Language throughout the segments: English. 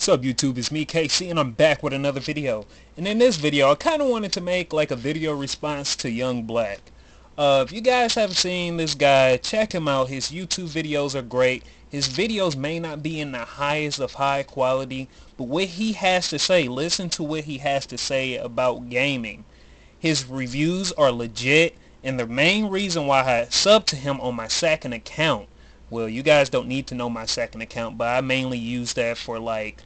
What's up YouTube, it's me KC and I'm back with another video. And in this video I kind of wanted to make like a video response to Young Black. If you guys haven't seen this guy, check him out. His YouTube videos are great. His videos may not be in the highest of high quality, but what he has to say, listen to what he has to say about gaming. His reviews are legit, and the main reason why I subbed to him on my second account, well, you guys don't need to know my second account, but I mainly use that for like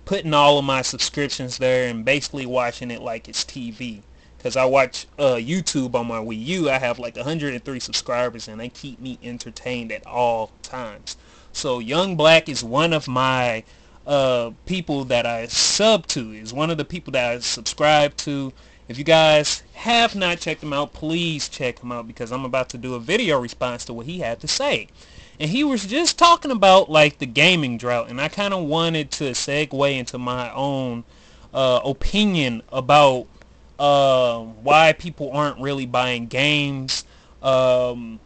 putting all of my subscriptions there and basically watching it like it's TV. Because I watch YouTube on my Wii U. I have like 103 subscribers and they keep me entertained at all times. So Young Black is one of my people that I sub to. Is one of the people that I subscribe to. If you guys have not checked him out, please check him out because I'm about to do a video response to what he had to say. And he was just talking about like the gaming drought, and I kind of wanted to segue into my own opinion about why people aren't really buying games. You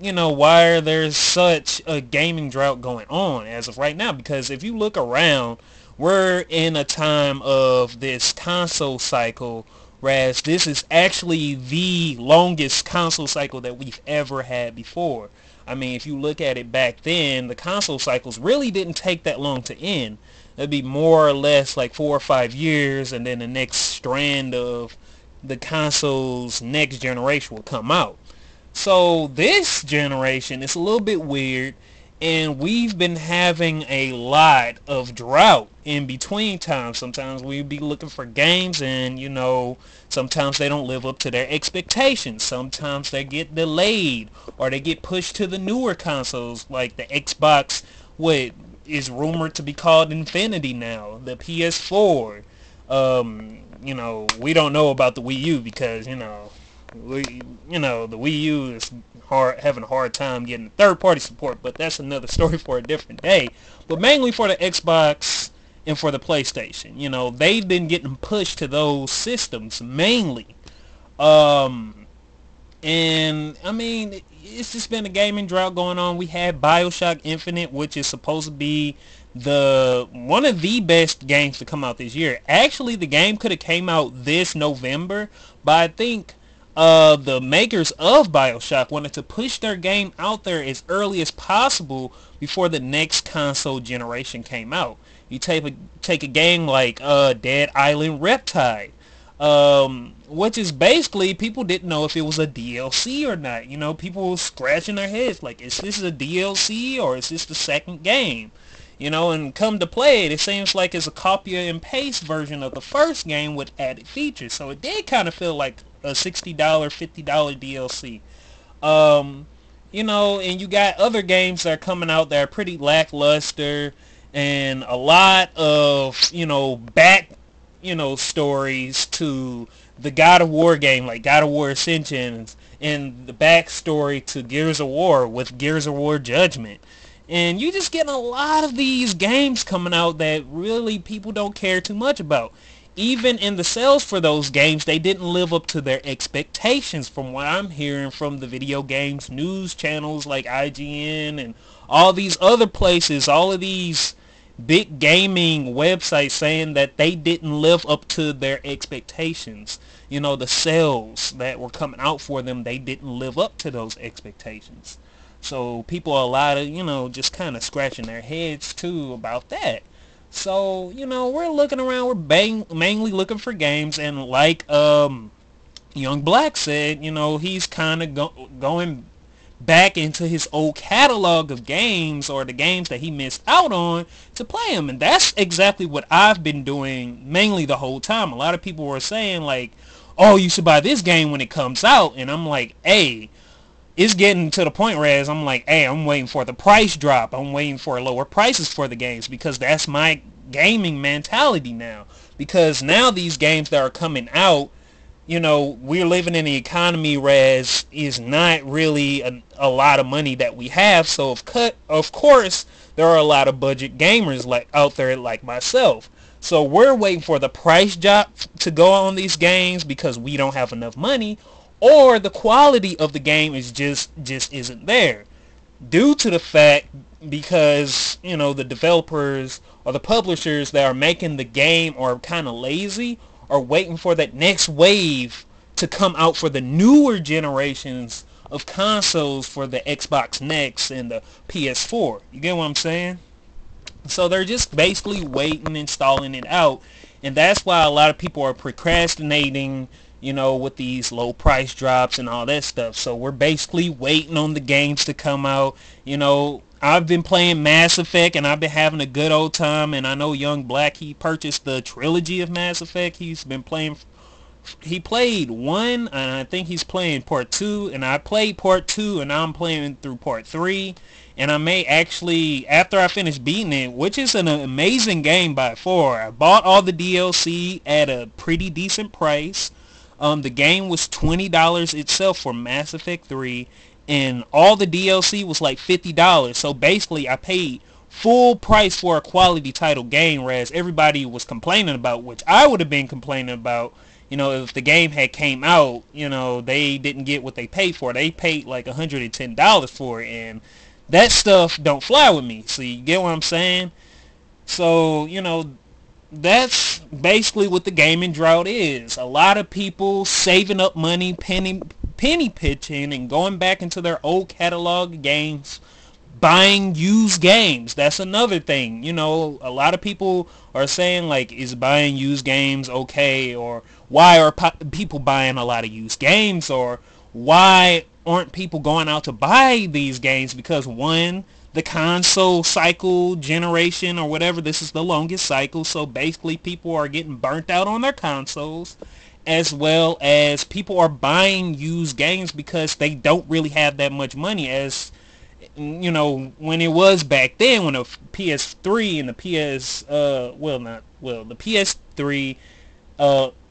know, why there's such a gaming drought going on as of right now. Because if you look around, we're in a time of this console cycle, whereas this is actually the longest console cycle that we've ever had before. I mean, if you look at it back then, the console cycles really didn't take that long to end. It'd be more or less like 4 or 5 years, and then the next strand of the console's next generation will come out. So this generation is a little bit weird, and we've been having a lot of drought in between times. Sometimes we'd be looking for games and, you know, sometimes they don't live up to their expectations. Sometimes they get delayed or they get pushed to the newer consoles like the Xbox, what is rumored to be called Infinity now, the PS4. You know, we don't know about the Wii U because, the Wii U is having a hard time getting third-party support, but that's another story for a different day. But mainly for the Xbox and for the PlayStation, you know, they've been getting pushed to those systems mainly. And I mean, it's just been a gaming drought going on. We had BioShock Infinite, which is supposed to be one of the best games to come out this year. Actually, the game could have came out this November, but I think the makers of BioShock wanted to push their game out there as early as possible before the next console generation came out. You take a game like Dead Island Reptide, which is basically, people didn't know if it was a DLC or not. You know, people were scratching their heads like, is this a DLC or is this the second game? You know, and come to play it, it seems like it's a copy and paste version of the first game with added features. So it did kind of feel like a $60, $50 DLC. You know, and you got other games that are coming out that are pretty lackluster, and a lot of, stories to the God of War game, like God of War Ascensions, and the backstory to Gears of War with Gears of War Judgment. And you just getting a lot of these games coming out that really people don't care too much about. Even in the sales for those games, they didn't live up to their expectations from what I'm hearing from the video games news channels like IGN and all these other places, all of these big gaming websites saying that they didn't live up to their expectations. You know, the sales that were coming out for them, they didn't live up to those expectations. So people are a lot of, just kind of scratching their heads too about that. So, we're looking around, we're mainly looking for games, and like Young Black said, he's kind of going back into his old catalog of games, or the games that he missed out on, to play them. And that's exactly what I've been doing mainly the whole time. A lot of people were saying like, oh, you should buy this game when it comes out, and I'm like, hey, it's getting to the point where I'm like, hey, I'm waiting for the price drop. I'm waiting for lower prices for the games, because that's my gaming mentality now. Because now these games that are coming out, we're living in an economy where is not really a lot of money that we have. So of course there are a lot of budget gamers like out there like myself. So we're waiting for the price drop to go on these games because we don't have enough money, or the quality of the game is just isn't there. due to the fact because, you know, the developers or the publishers that are making the game are kind of lazy or waiting for that next wave to come out for the newer generations of consoles for the Xbox Next and the PS4. You get what I'm saying? So they're just basically waiting and stalling it out. And that's why a lot of people are procrastinating, you know, with these low price drops and all that stuff. So we're basically waiting on the games to come out. You know, I've been playing Mass Effect and I've been having a good old time. And I know Young Black, he purchased the trilogy of Mass Effect. He's been playing, he played 1 and I think he's playing part 2, and I played part 2 and now I'm playing through part 3. And I may actually, after I finish beating it, which is an amazing game by far, I bought all the DLC at a pretty decent price. The game was $20 itself for Mass Effect 3, and all the DLC was like $50. So basically I paid full price for a quality title game, whereas everybody was complaining about, which I would have been complaining about, you know, if the game had came out, you know, they didn't get what they paid for. They paid like $110 for it, and that stuff don't fly with me. So you get what I'm saying? So, you know, that's basically what the gaming drought is. A lot of people saving up money, penny pitching, and going back into their old catalog games, buying used games. That's another thing. You know, a lot of people are saying, like, is buying used games okay? Or why are people buying a lot of used games? Or why aren't people going out to buy these games? Because one, the console cycle generation or whatever, this is the longest cycle, so basically people are getting burnt out on their consoles, as well as people are buying used games because they don't really have that much money, as you know, when it was back then, when the PS3 and the the PS3,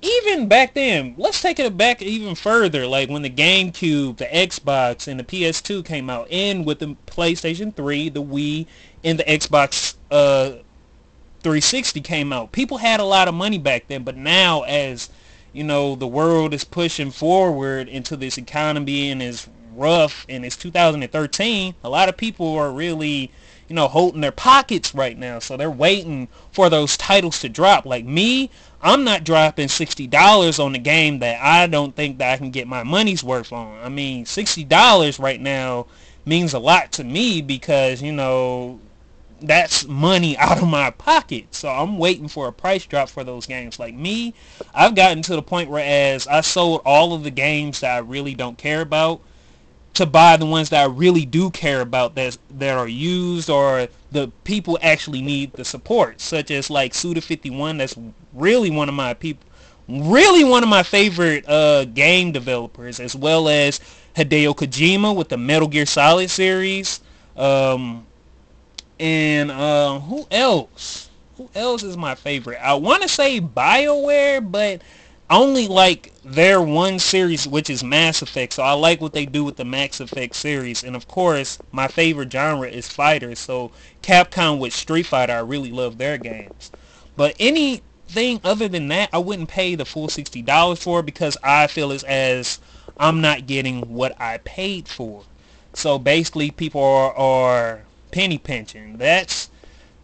even back then, let's take it back even further, like when the GameCube, the Xbox, and the PS2 came out, and with the PlayStation 3, the Wii, and the Xbox 360 came out. People had a lot of money back then, but now, as you know, the world is pushing forward into this economy and is rough, and it's 2013, a lot of people are really, you know, holding their pockets right now, so they're waiting for those titles to drop. Like me, I'm not dropping $60 on a game that I don't think that I can get my money's worth on. I mean, $60 right now means a lot to me because, you know, that's money out of my pocket. So I'm waiting for a price drop for those games. Like me, I've gotten to the point where as I sold all of the games that I really don't care about to buy the ones that I really do care about, that are used or the people actually need the support, such as like Suda51. That's really one of my favorite game developers, as well as Hideo Kojima with the Metal Gear Solid series, and who else is my favorite? I want to say BioWare, but I only like their one series, which is Mass Effect, so I like what they do with the Mass Effect series. And of course, my favorite genre is fighters, so Capcom with Street Fighter, I really love their games. But anything other than that, I wouldn't pay the full $60 for, because I feel as I'm not getting what I paid for. So basically, people are penny pinching. That's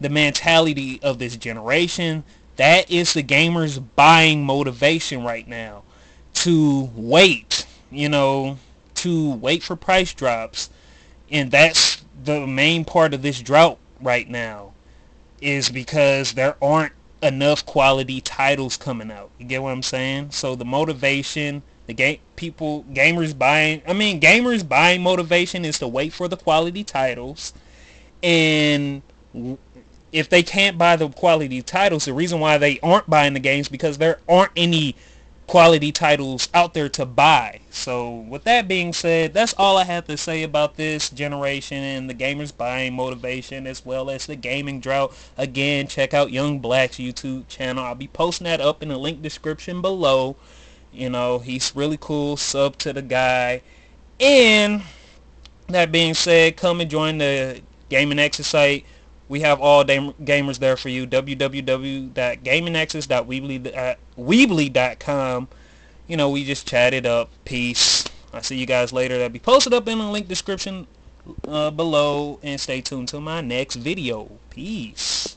the mentality of this generation. That is the gamers' buying motivation right now, to wait, you know, to wait for price drops. And that's the main part of this drought right now, is because there aren't enough quality titles coming out. You get what I'm saying? So the motivation, gamers buying motivation is to wait for the quality titles. And if they can't buy the quality titles, the reason why they aren't buying the games because there aren't any quality titles out there to buy. So with that being said, that's all I have to say about this generation and the gamers buying motivation, as well as the gaming drought. Again, check out Young Black's YouTube channel. I'll be posting that up in the link description below. You know, he's really cool. Sub to the guy. And that being said, come and join the Gaming Nexus site. We have all gamers there for you. www.gamingnexus.weebly.com. You know, we just chatted up. Peace. I'll see you guys later. That'll be posted up in the link description below, and stay tuned to my next video. Peace.